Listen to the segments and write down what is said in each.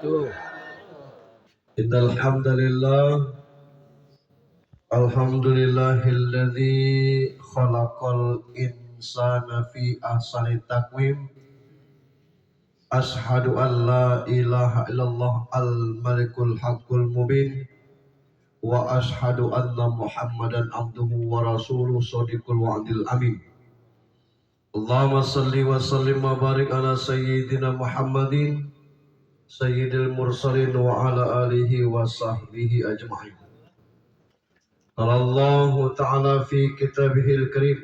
Innal hamdalillah alhamdulillahilladzi khalaqal insana fi ahsani taqwim. Ashhadu an la ilaha illallah al-malikul haqqul mubin wa ashhadu anna Muhammadan abduhu wa rasuluhu shadiqul wa'dil amin. Allahumma salli wa sallim wa barik ala sayyidina Muhammadin sayyidil mursalin wa ala alihi wa sahbihi ajma'in. Qala Allah ta'ala fi kitabihil karim,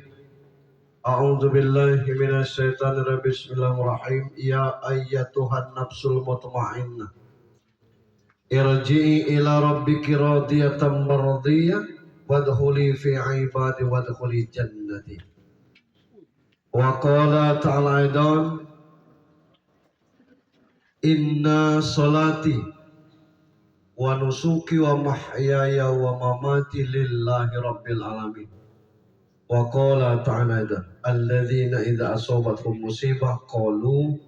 a'udzu billahi minasy syaithanir rajim, bismillahirrahmanirrahim. Ya ayyatuhan nafsul mutmainnah, irji'i ila rabbiki radiyatan mardiyah wadkhuli fi ibadi wadkhuli jannati. Wa qala ta'ala aidan, inna salati wa nusuki wa mahyaya wa mamati lillahi rabbil alamin. Wa qala ta'ala aidan, alladzina idza asabathum musibah qalu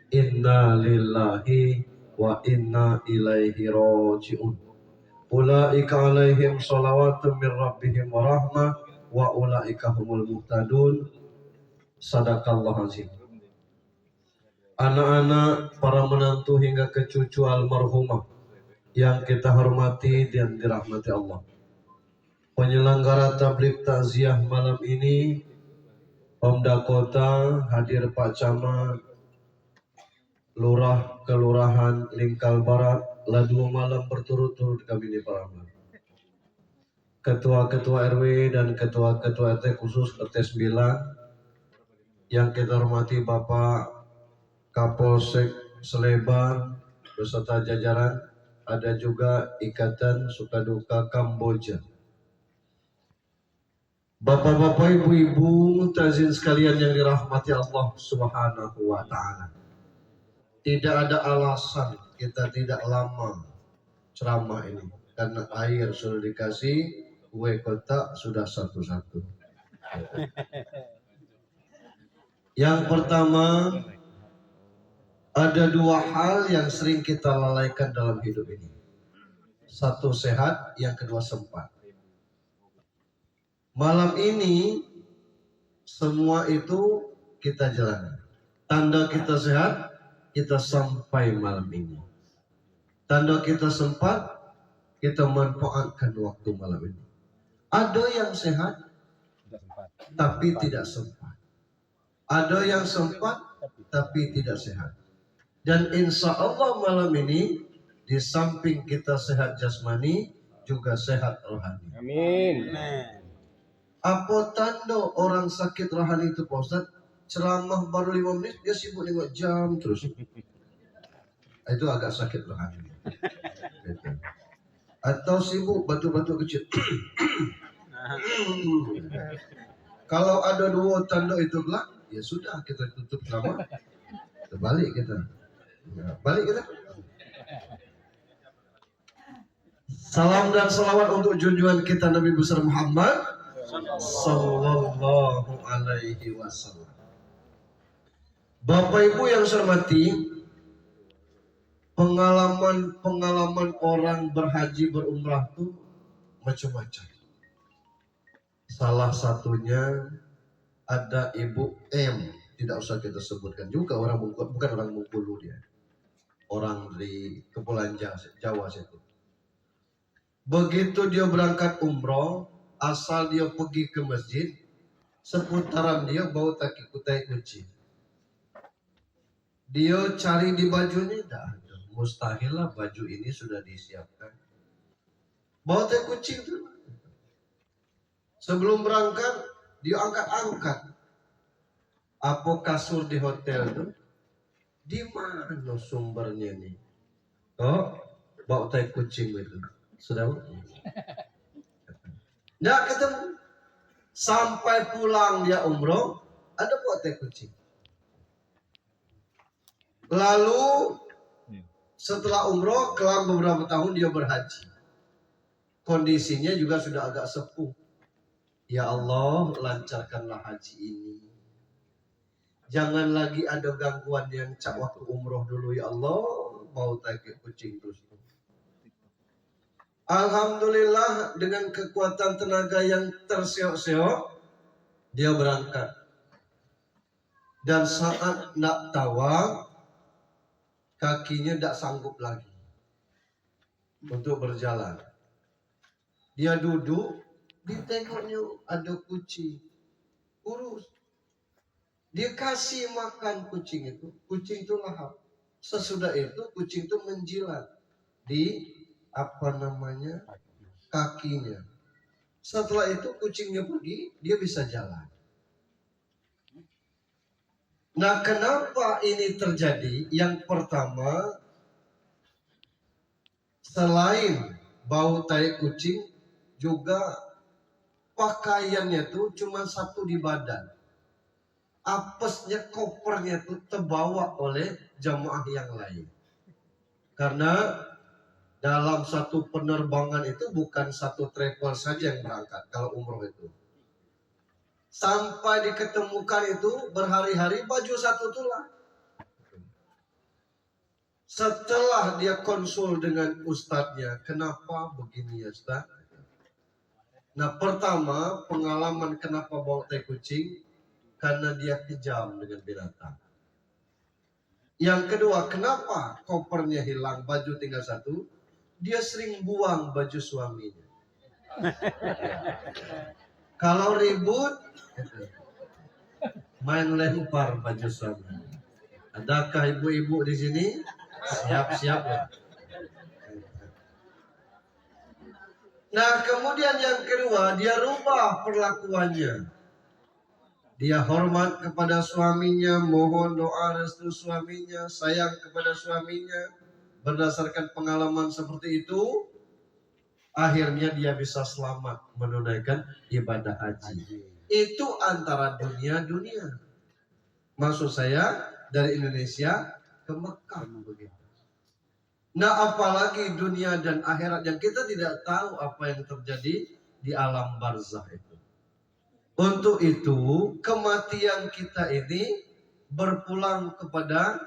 inna lillahi wa inna ilaihi raji'un. Ulaika alaihim salawatun min rabbihim wa rahmah wa ulaika humul muhtadun. Sadaqallahu azim. Anak-anak, para menantu hingga ke cucu almarhumah yang kita hormati dan dirahmati Allah. Penyelenggara tabligh takziah malam ini, Pemda Kota, hadir Pak Camat, Lurah Kelurahan Lingkal Barat, lah 2 malam berturut-turut kami diperahkan. Ketua-ketua RW dan ketua-ketua RT khusus RT 9 yang kita hormati Bapak Kapolsek Sleban beserta jajaran, ada juga Ikatan Sukaduka Kamboja. Bapak-bapak, ibu-ibu, tazin sekalian yang dirahmati Allah Subhanahu wa taala. Tidak ada alasan kita tidak lama ceramah ini karena air sudah dikasih, kue kotak sudah satu-satu. Yang pertama, ada 2 hal yang sering kita lalaikan dalam hidup ini. 1 sehat, yang kedua sempat. Malam ini semua itu kita jalani. Tanda kita sehat, kita sampai malam ini. Tanda kita sempat, kita manfaatkan waktu malam ini. Ada yang sehat tapi tidak sempat. Ada yang sempat tapi tidak sehat. Dan insya Allah malam ini di samping kita sehat jasmani juga sehat rohani. Amin. Apa tanda orang sakit rohani itu Pak Ustaz? Ceramah baru 5 menit dia sibuk 5 jam terus. Itu agak sakit rohani. Atau sibuk batu-batu kecil. Kalau ada 2 tanda itu kelak, ya sudah kita tutup ceramah. Kita balik kita. Balik kita. Salam dan salawat untuk junjungan kita Nabi besar Muhammad sallallahu alaihi wasallam. Bapak Ibu yang saya hormati, pengalaman orang berhaji berumrah itu macam-macam. Salah satunya ada Ibu M, tidak usah kita sebutkan juga, bukan orang Bengkulu dia. Orang dari Kepulauan Jawa situ. Begitu dia berangkat umroh, asal dia pergi ke masjid, seputaran dia bau taki kutai kucing. Dia cari di bajunya, dah mustahil lah baju ini sudah disiapkan. Bau tai kucing itu. Sebelum berangkat, dia angkat-angkat. Apa kasur di hotel itu? Di mana sumbernya nih? Oh, bau tai kucing itu. Sudah? Nggak ketemu. Sampai pulang dia umroh, ada bau tai kucing. Lalu setelah umroh, kelar beberapa tahun dia berhaji. Kondisinya juga sudah agak sepuh. Ya Allah, lancarkanlah haji ini. Jangan lagi ada gangguan yang cak waktu umroh dulu ya Allah. bau tai kucing terus. Alhamdulillah dengan kekuatan tenaga yang terseok-seok dia berangkat. Dan saat nak tawaf kakinya tidak sanggup lagi untuk berjalan. Dia duduk, ditengoknya ada kucing, urus. Dia kasih makan kucing itu lahap. Sesudah itu kucing itu menjilat di kakinya. Setelah itu kucingnya pergi, dia bisa jalan. Nah, kenapa ini terjadi? Yang pertama, selain bau tai kucing, juga pakaiannya tuh cuma satu di badan. Apesnya, kopernya tuh terbawa oleh jamaah yang lain. Karena dalam satu penerbangan itu bukan satu travel saja yang berangkat kalau umroh itu. Sampai diketemukan itu berhari-hari baju satu tulang. Setelah dia konsul dengan ustadznya, kenapa begini ya Ustaz? Nah, pertama pengalaman kenapa bau tai kucing, karena dia kejam dengan binatang. Yang kedua, kenapa kopernya hilang, baju tinggal satu? Dia sering buang baju suaminya. Kalau ribut, main lempar baju suami. Adakah ibu-ibu di sini? Siap-siap ya. Nah, kemudian yang kedua, dia rubah perlakuannya. Dia hormat kepada suaminya, mohon doa restu suaminya, sayang kepada suaminya. Berdasarkan pengalaman seperti itu, akhirnya dia bisa selamat menunaikan ibadah haji. Itu antara dunia. Maksud saya dari Indonesia ke Mekah begitu. Nah, apalagi dunia dan akhirat yang kita tidak tahu apa yang terjadi di alam barzah itu. Untuk itu, kematian kita ini berpulang kepada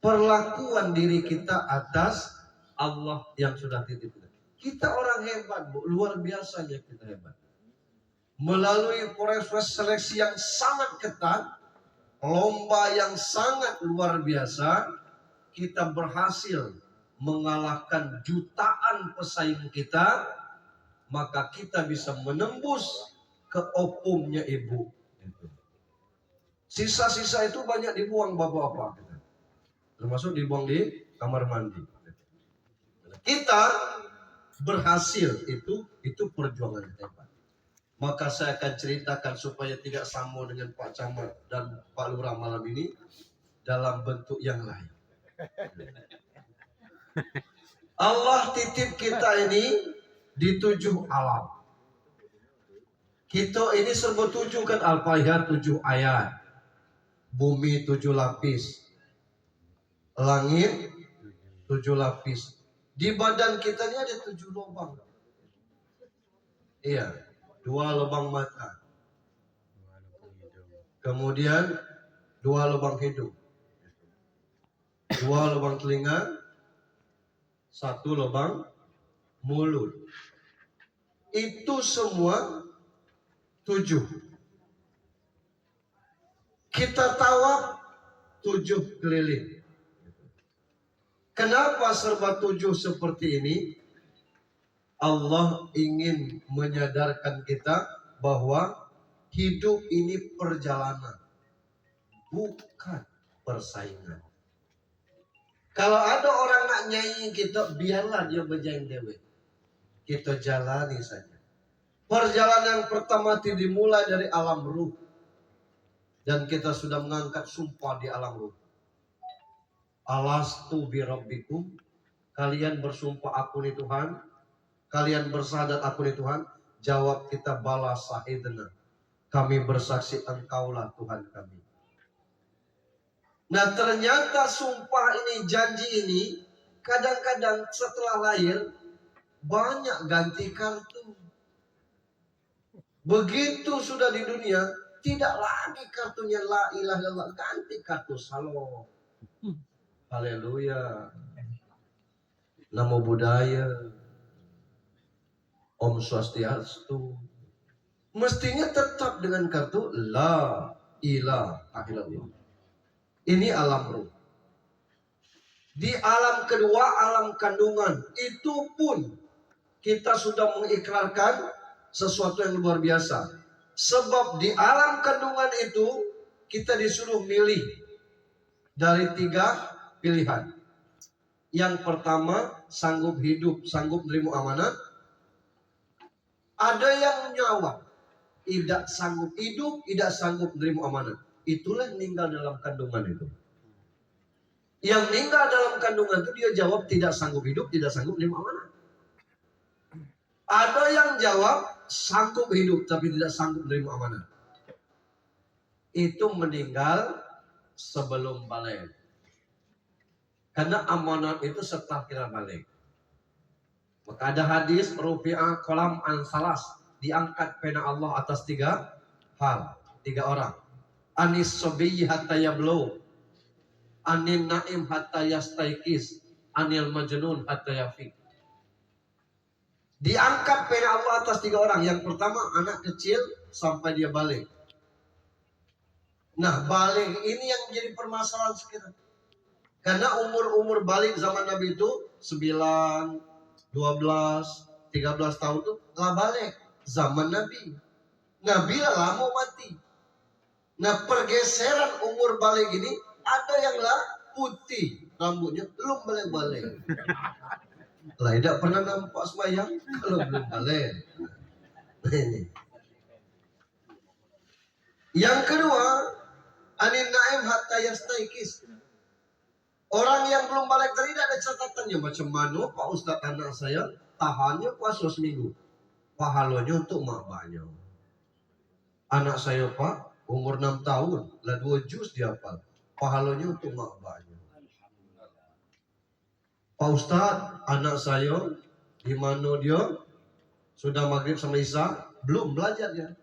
perlakuan diri kita atas Allah yang sudah titipkan. Kita orang hebat, Bu. Luar biasanya kita hebat. Melalui proses seleksi yang sangat ketat, lomba yang sangat luar biasa, kita berhasil mengalahkan jutaan pesaing kita, maka kita bisa menembus ke opungnya ibu. Sisa-sisa itu banyak dibuang bapak-bapak. Termasuk dibuang di kamar mandi. Kita berhasil, itu perjuangan hebat. Maka saya akan ceritakan supaya tidak sama dengan Pak Camat dan Pak Lurah malam ini dalam bentuk yang lain. Allah titip kita ini di 7 alam. Kita ini serba 7 kan, Al-Fatihah 7 ayat. Bumi 7 lapis. Langit 7 lapis. Di badan kita ini ada 7 lubang. Iya, 2 lubang mata. Kemudian 2 lubang hidung. 2 lubang telinga. 1 lubang mulut. Itu semua 7. Kita tawaf 7 keliling. Kenapa serba 7 seperti ini? Allah ingin menyadarkan kita bahwa hidup ini perjalanan, bukan persaingan. Kalau ada orang nak nyanyi kita, biarlah dia berjalan dewe. Kita jalani saja. Perjalanan pertama dimulai dari alam ruh. Dan kita sudah mengangkat sumpah di alam ruh. Alastu birabbikum, kalian bersumpah aku ni Tuhan, kalian bersyahadat aku ni Tuhan. Jawab kita, bala sahidna, kami bersaksi engkaulah Tuhan kami. Nah, ternyata sumpah ini, janji ini, kadang-kadang setelah lahir banyak ganti kartu. Begitu sudah di dunia, tidak lagi kartunya la ilaha illallah, ganti kartu salawat. Haleluya. Namo Buddhaya. Om Swastiastu. Mestinya tetap dengan kartu La ilaha illallah. Ini alam ruh. Di alam kedua, alam kandungan, itu pun kita sudah mengikrarkan sesuatu yang luar biasa. Sebab di alam kandungan itu kita disuruh milih dari 3 pilihan. Yang pertama, sanggup hidup, sanggup menerima amanat. Ada yang nyawa, tidak sanggup hidup, tidak sanggup menerima amanat. Itulah yang meninggal dalam kandungan itu. Yang meninggal dalam kandungan itu dia jawab tidak sanggup hidup, tidak sanggup menerima amanat. Ada yang jawab sanggup hidup tapi tidak sanggup menerima amanat. Itu meninggal sebelum balik. Karena amanat itu setelah kita balik. Maka ada hadis rufi'a kolam ansalas, diangkat pena Allah atas 3 hal, 3 orang. Anis sobiyyi hatta yablu, anil naim hatta yastaikis, anil majnun hatta yafiq. Diangkat pena Allah atas 3 orang. Yang pertama anak kecil sampai dia balik. Nah, balik ini yang menjadi permasalahan sekarang. Karena umur balik zaman Nabi itu 9, 12, 13 tahun itu lah balik. Zaman Nabi. Nabi lah lama mati. Nah, pergeseran umur balik ini ada yang lah putih rambutnya belum balik-balik. Lah tidak pernah nampak sembahyang kalau belum balik. Yang kedua, anin naim hatta yastaikis. Orang yang belum balik tadi tidak ada catatannya. Macam mana Pak Ustadz anak saya tahannya puasa seminggu, pahalanya untuk mak bapaknya. Anak saya Pak umur 6 tahun lah 2 juz dihafal, pahalanya untuk mak bapaknya. Pak Ustadz, anak saya di mana dia sudah maghrib sama isya belum belajar ya.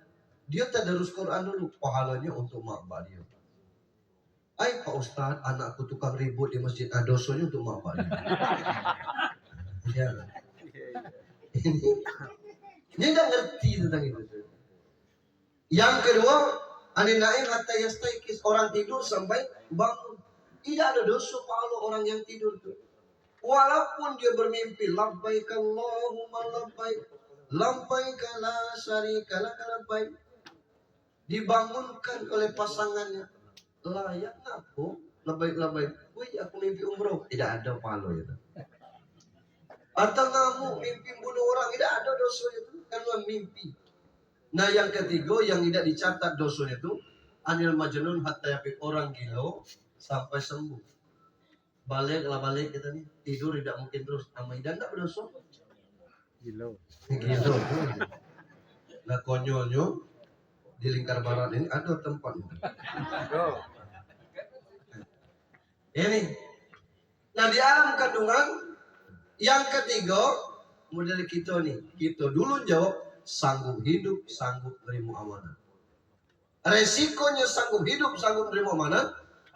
Dia tadarus Quran dulu, pahalanya untuk mak bapak dia. Ay Pak Ustadz, anakku tukang ribut di masjid, dosanya untuk mak bapak dia. Ya. Ini tidak ngerti tentang itu. Yang kedua, aninaim hatta yastaikis, orang tidur sampai bangun. Tidak ada dosa pahala orang yang tidur itu. Walaupun dia bermimpi labbaik Allahumma labbaik labbaik la syarika lak labbaik, dibangunkan oleh pasangannya, layak ngaku labbaik labbaik, wih aku mimpi umroh, tidak ada pahala itu. Atau kamu mimpi bunuh orang, tidak ada dosa itu karena mimpi. Nah, yang ketiga yang tidak dicatat dosanya itu anil majnun hatta yafiq, orang gila sampai sembuh. Balik kita nih, tidur tidak mungkin terus. Amaidan tidak berdosa. Gila. Nah, konyolnya di lingkar barat ini ada tempat. Ini. Nah, di alam kandungan yang ketiga model kita nih. Kita dulu jawab sanggup hidup, sanggup menerima amanah. Resikonya sanggup hidup, sanggup menerima amanah,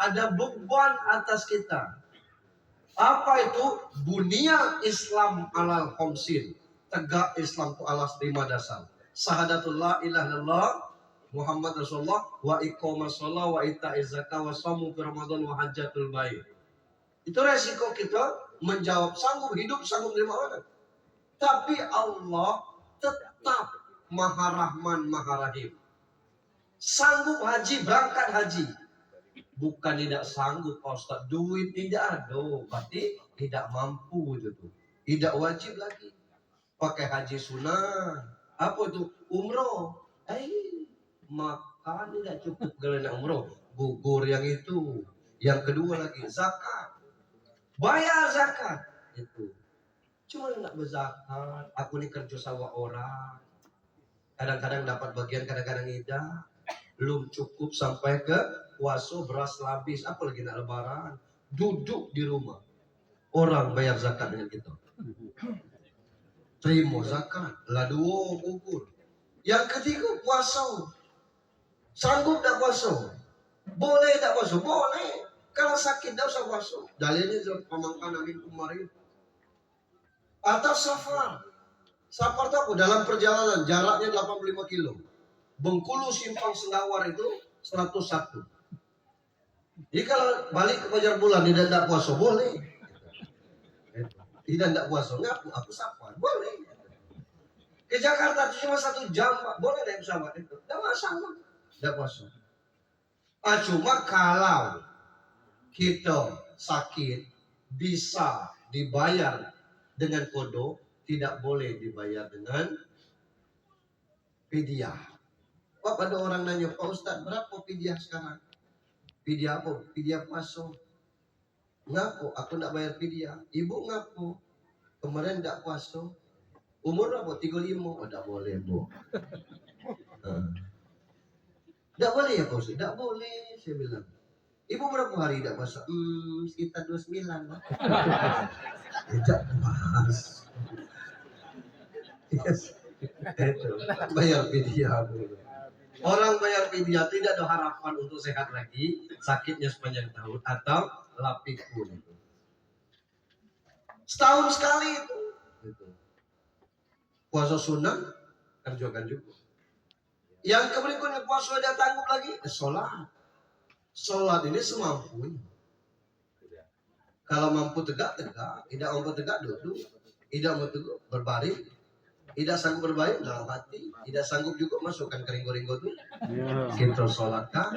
ada beban atas kita. Apa itu? Bunia Islam alal khamsin. Tegak Islam itu alas 5 dasar. Syahadatullah ilaha illallah Muhammad Rasulullah wa iqamas shalah wa ita'iz zakah wa shaum Ramadan wa hajjatul bait. Itu resiko kita menjawab sanggup hidup, sanggup menerima amanah. Tapi Allah tetap Maha Rahman, Maha Rahim. Sanggup haji, berangkat haji. Bukan tidak sanggup Pak Ustaz, duit tidak ada, berarti tidak mampu itu tuh. Tidak wajib lagi. Pakai haji sunnah. Apa itu? Umroh. Makan tidak cukup kalau nak umroh. Gugur yang itu. Yang kedua lagi zakat. Bayar zakat. Itu. Cuma nak berzakat. Aku ni kerja sawah orang. Kadang-kadang dapat bagian, kadang-kadang tidak. Belum cukup sampai ke puasa, beras habis, apalagi nak lebaran, duduk di rumah. Orang bayar zakat dengan kita. Terima zakat, lah 2 gugur. Yang ketiga puasa. Sanggup tak puasa? Boleh tak puasa? Boleh. Kalau orang sakit dah usah puasa. Dalilnya pemangkan amin kemarin. Atau safar. Safar itu apa? Dalam perjalanan jaraknya 85 kilo. Bengkulu Simpang Sendawar itu 101. Jadi kalau balik ke Fajar Bulan tidak puasa boleh. Tidak puasa ngaku aku safar boleh. Ke Jakarta cuma 1 jam Pak. Boleh naik pesawat itu. Tidak masalah. Tidak puasa. Cuma kalau kita sakit bisa dibayar dengan kodo, tidak boleh dibayar dengan fidyah. Pak, ada orang nanya, Pak Ustadz berapa fidyah sekarang? Fidyah apa? Fidyah puasa. Ngaku, aku tidak bayar fidyah. Ibu ngaku, kemarin tidak puasa. Umur berapa? 35. Oh, tidak boleh, Bu. Tidak boleh ya Pak Ustadz? Tidak boleh, saya bilang. Ibu berapa hari tidak puasa? Sekitar 29 lah. Tidak pas. Yes. Itu bayar fidyah. Orang bayar fidyah tidak ada harapan untuk sehat lagi, sakitnya sepanjang tahun atau lapikun. Setahun sekali itu. Puasa sunnah kerjakan juga. Yang berikutnya puasa dia tangguh lagi, sholat. Sholat ini semampunya. Kalau mampu tegak, tegak. Tidak mampu tegak, duduk. Tidak mampu berbaring. Tidak sanggup berbaring dalam hati. Tidak sanggup juga masukkan ke ringgo-ringgo itu. Kita sholatkah.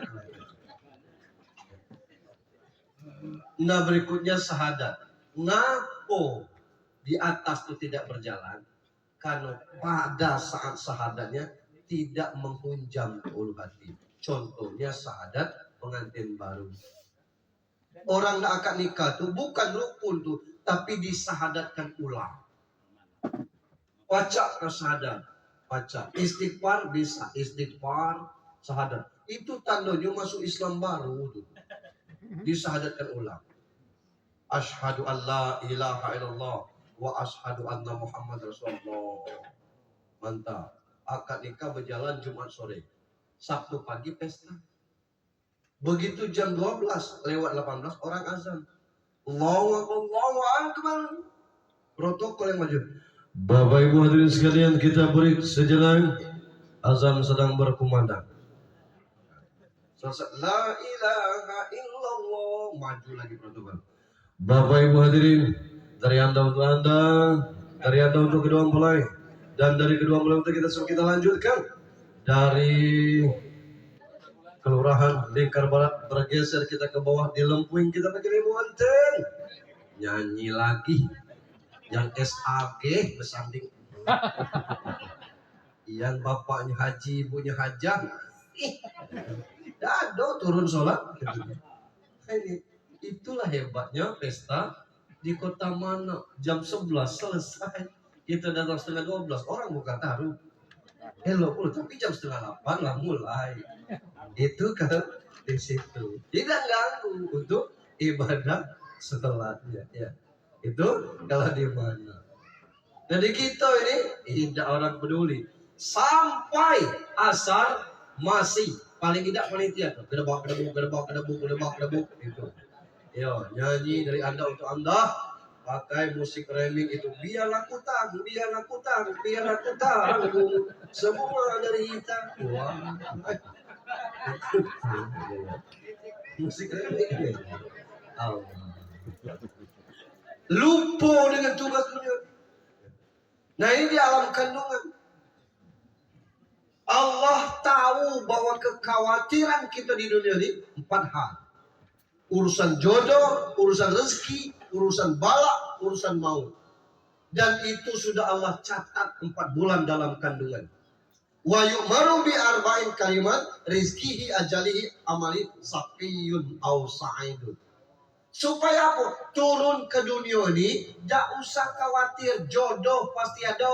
Nah berikutnya syahadat. Ngapo di atas itu tidak berjalan? Karena pada saat syahadatnya tidak menghunjam ke ulu hati. Contohnya syahadat pengantin baru. Orang yang akan nikah tuh bukan rukun tuh, tapi disahadatkan ulang. Baca ke syahadat, baca istighfar bisa, istighfar, syahadat. Itu tandanya masuk Islam baru tuh. Disahadatkan ulang. Asyhadu an la ilaha illallah wa asyhadu anna Muhammad Rasulullah. Mantap. Akad nikah berjalan Jumat sore. Sabtu pagi pesta. Begitu jam 12 lewat 18 orang azan. Allahu Akbar. Protokol yang maju. Bapak Ibu hadirin sekalian, kita beri sejenak. Azan sedang berkumandang. Selesai. La ilaha illallah. Maju lagi protokol. Bapak Ibu hadirin, dari Anda untuk Anda, dari Anda untuk kedua mempelai, dan dari kedua mempelai untuk kita lanjutkan. Dari Kelurahan Lingkar Barat bergeser kita ke bawah di Lempuing, kita pakai Limuanten. Nyanyi lagi. Yang SAG bersanding. Yang bapaknya haji, ibunya hajang. Dado turun sholat. Itulah hebatnya pesta di kota mana. Jam 11 selesai. Kita datang setengah 12. Orang bukan taruh. Hello, tapi jam setengah 8 lah mulai. Itu kan di situ. Tidak ganggu untuk ibadah setelahnya. Ya. Itu kalau di mana. Jadi kita ini tidak orang peduli. Sampai asar masih paling tidak panitia. Kedebak. Itu. Yo, nyanyi dari Anda untuk Anda. Pakai musik reming itu. Biarlah ku tanggung. Semua dari kita. Wah. Musik reming. Allah. Lupa dengan tugasnya. Nah ini di alam kandungan. Allah tahu bahwa kekhawatiran kita di dunia ini 4 hal. Urusan jodoh, urusan rezeki, urusan bala, urusan maut. Dan itu sudah Allah catat 4 bulan dalam kandungan. Wa yu'maru bi arba'in kalimat rizkihi ajalihi amali saqiyun aw sa'idun. Supaya apa? Turun ke dunia ini, tidak usah khawatir, jodoh pasti ada.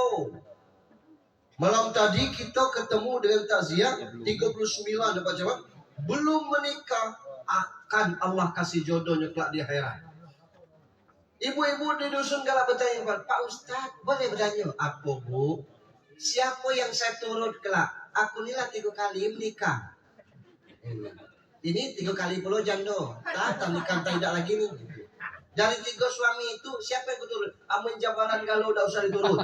Malam tadi kita ketemu dengan takziah 39 dapat jawab, belum menikah akan Allah kasih jodohnya kelak di akhirat. Ibu-ibu di dusun galak bertanya, Pak Ustadz boleh bertanya, apa Bu? Siapa yang saya turut kelak? Aku nilah 3 kali menikah. Ini 3 kali pulau jando. Tak nikah tidak lagi nih. Gitu. Dari 3 suami itu siapa yang turun? Amin jabaran kalau udah usah diturun.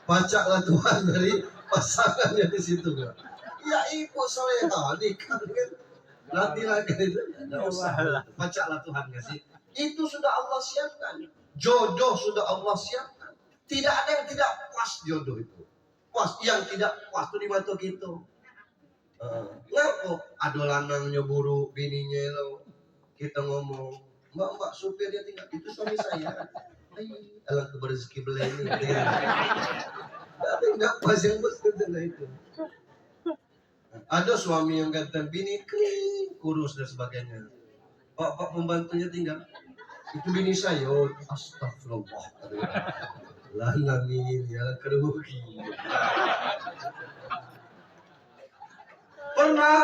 Bacalah Tuhan dari pasangannya di situ kan. Ya ibu soleha nikah kan. Nanti lagi itu tidak usah. Bacalah Tuhan kasih. Itu sudah Allah siapkan. Jodoh sudah Allah siapkan. Tidak ada yang tidak pas jodoh itu. Pas yang tidak pas itu di mata kita. Ngapa? Ada lanangnya buruk bininya lo. Kita ngomong, mbak supir dia tinggal itu suami saya. Alang keberezeki belah ini. Tapi nggak pas yang bos kata itu. Ada suami yang kata bini kering, kurus dan sebagainya. Pak pembantunya tinggal. Itu bini saya. Astagfirullah. Lanamin ya kerugi. Pernah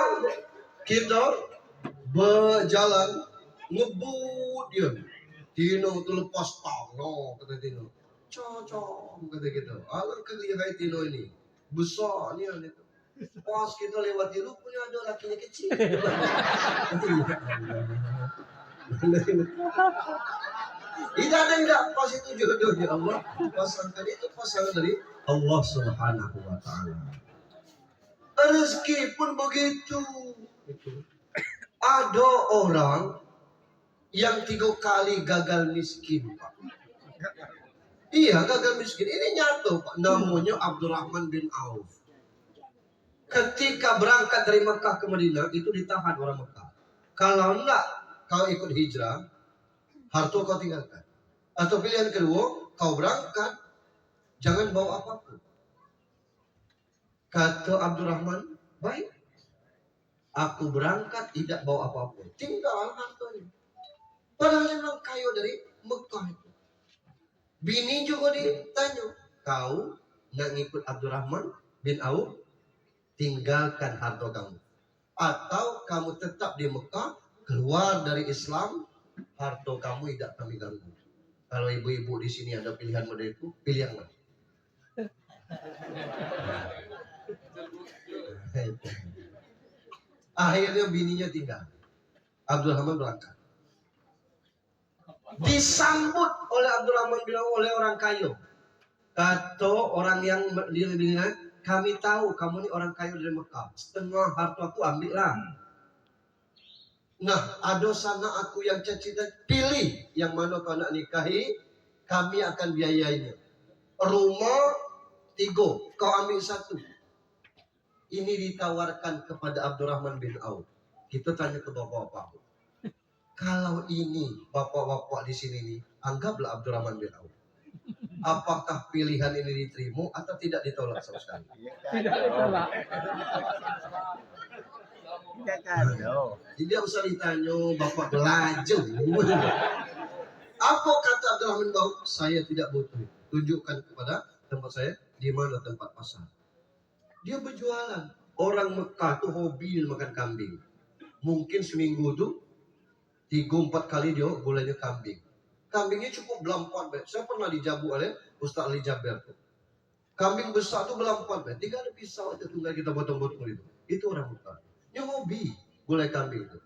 kita berjalan ngebut dia. Tino itu lepas tangan kata Tino. Cocok kata kita. Alang kelihat Tino ini besar ni itu. Pas kita lewat dulu punya ada lakinya kecil. Tidak pas itu jodohnya Allah. Pasangan itu pasangan dari Allah Subhanahu Wa Taala. Rezeki pun begitu. Ada orang yang 3 kali gagal miskin, Pak. Iya, gagal miskin. Ini nyata, Pak. Namanya Abdurrahman bin Auf. Ketika berangkat dari Mekah ke Madinah, itu ditahan orang Mekah. Kalau enggak, kau ikut hijrah, harta kau tinggalkan. Atau pilihan kedua, kau berangkat, jangan bawa apapun. Kata Abdurrahman, baik. Aku berangkat tidak bawa apapun. Tinggal hartanya. Padahal memang kayu dari Mekah itu. Bini juga ditanya, kau nak ngikut Abdurrahman bin Auf? Tinggalkan harta kamu. Atau kamu tetap di Mekah, keluar dari Islam, harta kamu tidak kami ganggu. Kalau ibu-ibu di sini ada pilihan model itu, pilih yang mana? Akhirnya bininya tinggal. Abdurrahman berangkat. Disambut oleh Abdurrahman bin Auf oleh orang kaya. Kata orang yang bilang, kami tahu kamu ini orang kaya dari Mekah. Setengah harta aku ambillah. Nah, ada sana aku yang cita-cita, pilih yang mana kau nak nikahi, kami akan biayainya. Rumah 3, kau ambil 1. Ini ditawarkan kepada Abdurrahman bin Auf. Kita tanya ke bapak-bapak. Kalau ini bapak-bapak di sini nih, anggaplah Abdurrahman bin Auf. Apakah pilihan ini diterima atau tidak ditolak sama sekali? Tidak ditolak. Tidak usah ditanya bapak belajar. Apa kata Abdurrahman bin Auf? Saya tidak butuh. Tunjukkan kepada tempat saya di mana tempat pasar. Dia berjualan. Orang Mekah tuh hobi makan kambing. Mungkin seminggu tuh 3-4 kali dia bolehnya kambing. Kambingnya cukup belampat. Saya pernah dijabu oleh Ustaz Ali Jaber tuh. Kambing besar tuh belampat. Tinggal ada pisau aja tinggal kita potong-potong itu. Itu orang Mekah. Dia hobi boleh kambing itu.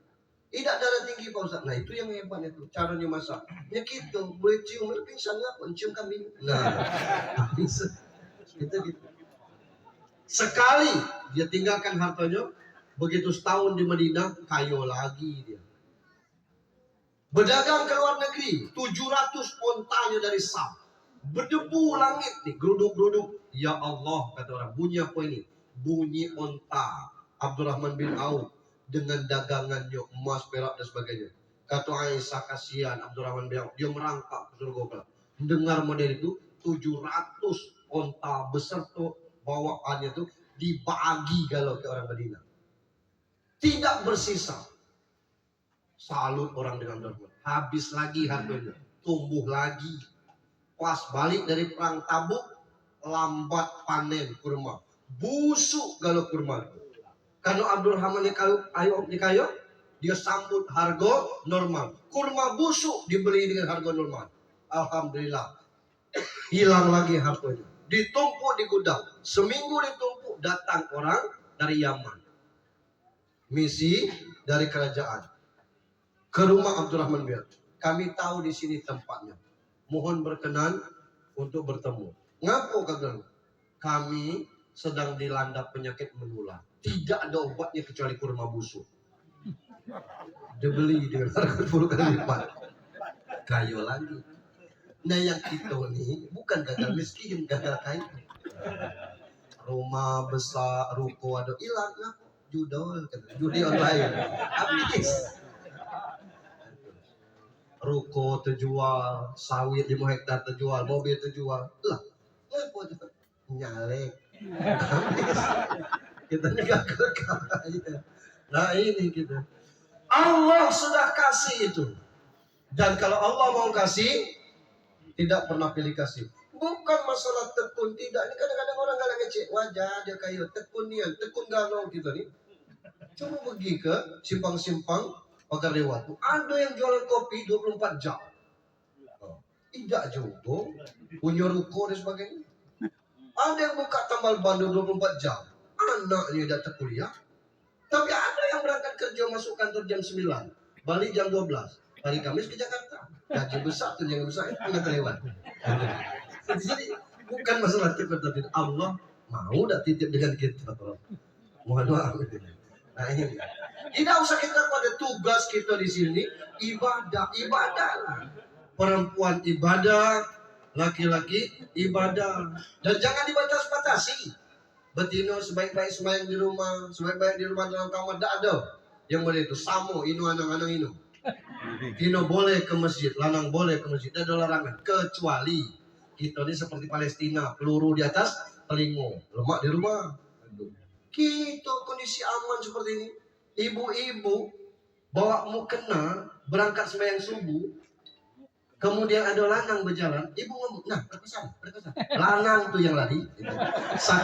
Tidak darah tinggi Pak Ustaz. Nah itu yang hebat itu. Caranya masak. Ya gitu. Boleh cium. Pingsan nggak? Cium kambing. Nah. Bisa. Gitu. Sekali dia tinggalkan hartanya. Begitu setahun di Madinah. Kaya lagi dia. Berdagang ke luar negeri. 700 ontanya dari Sam. Berdebu langit nih. Geruduk-geruduk. Ya Allah kata orang. Bunyi apa ini? Bunyi onta. Abdurrahman bin Auf. Dengan dagangannya emas, perak dan sebagainya. Kata Aisyah kasihan Abdurrahman bin Auf. Dia merangkak ke surga. Dengar model itu. 700 onta beserta bawaannya itu. Dibagi kalau ke orang Madinah. Tidak bersisa. Salut orang dengan Abdurrahman. Habis lagi harganya. Tumbuh lagi. Pas balik dari perang Tabuk. Lambat panen kurma. Busuk kalau kurma. Karena Abdurrahman dikayo. Dia sambut harga normal. Kurma busuk dibeli dengan harga normal. Alhamdulillah. Hilang lagi harganya. Ditumpuk di gudang. Seminggu ditumpuk datang orang dari Yaman. misi dari kerajaan ke rumah Abdurrahman bin Auf. Kami tahu di sini tempatnya. Mohon berkenan untuk bertemu. Ngapo kata? Kami sedang dilanda penyakit menular. Tidak ada obatnya kecuali kurma busuk. Dia beli dengan harga 10 kali lipat. Kayo lagi. Nah yang kita nih bukan gagal miskin, gagal kaya. Rumah besar, ruko ada hilang, judol, judi online, habis. Ruko terjual, sawit 5 hektar terjual, mobil terjual. Lah, apa itu? Nyalek. Habis. Kita ini gagal kaya. Nah ini kita. Allah sudah kasih itu. Dan kalau Allah mau kasih, tidak pernah pilih kasih. Bukan masalah tekun, tidak. Ini kadang-kadang orang galak ngecek wajah dia kayu, tekun dia, tekun galau kita nih. Coba pergi ke simpang-simpang pagar lewat. Ada yang jualan kopi 24 jam. Tidak juga. Punya ruko dan sebagainya. Ada yang buka tambal ban 24 jam. Anaknya tidak kuliah. Tapi ada yang berangkat kerja masuk kantor jam 9. Balik jam 12. Hari Kamis ke Jakarta. Gaji besar, tunjangan besar, itu nggak lewat. Jadi bukan masalah titip, tapi Allah mau dah titip dengan kita. Mohon maaf. Nah ini. Tidak usah kita pada tugas kita di sini ibadah. Perempuan ibadah, laki-laki ibadah. Dan jangan dibatas-batasi. Betina sebaik-baik semayang di rumah, sebaik-baik di rumah dalam kamar, tidak ada. Yang boleh itu samo, inu anang-anang inu. Tino boleh ke masjid, lanang boleh ke masjid, tidak ada larangan. Kecuali kita ini seperti Palestina, peluru di atas telingo, lemak di rumah. Kita kondisi aman seperti ini. Ibu-ibu bawa mukena berangkat sembahyang subuh, kemudian ada lanang berjalan, ibu ngomong, nah berkesan. Lanang tuh yang lari, sakit.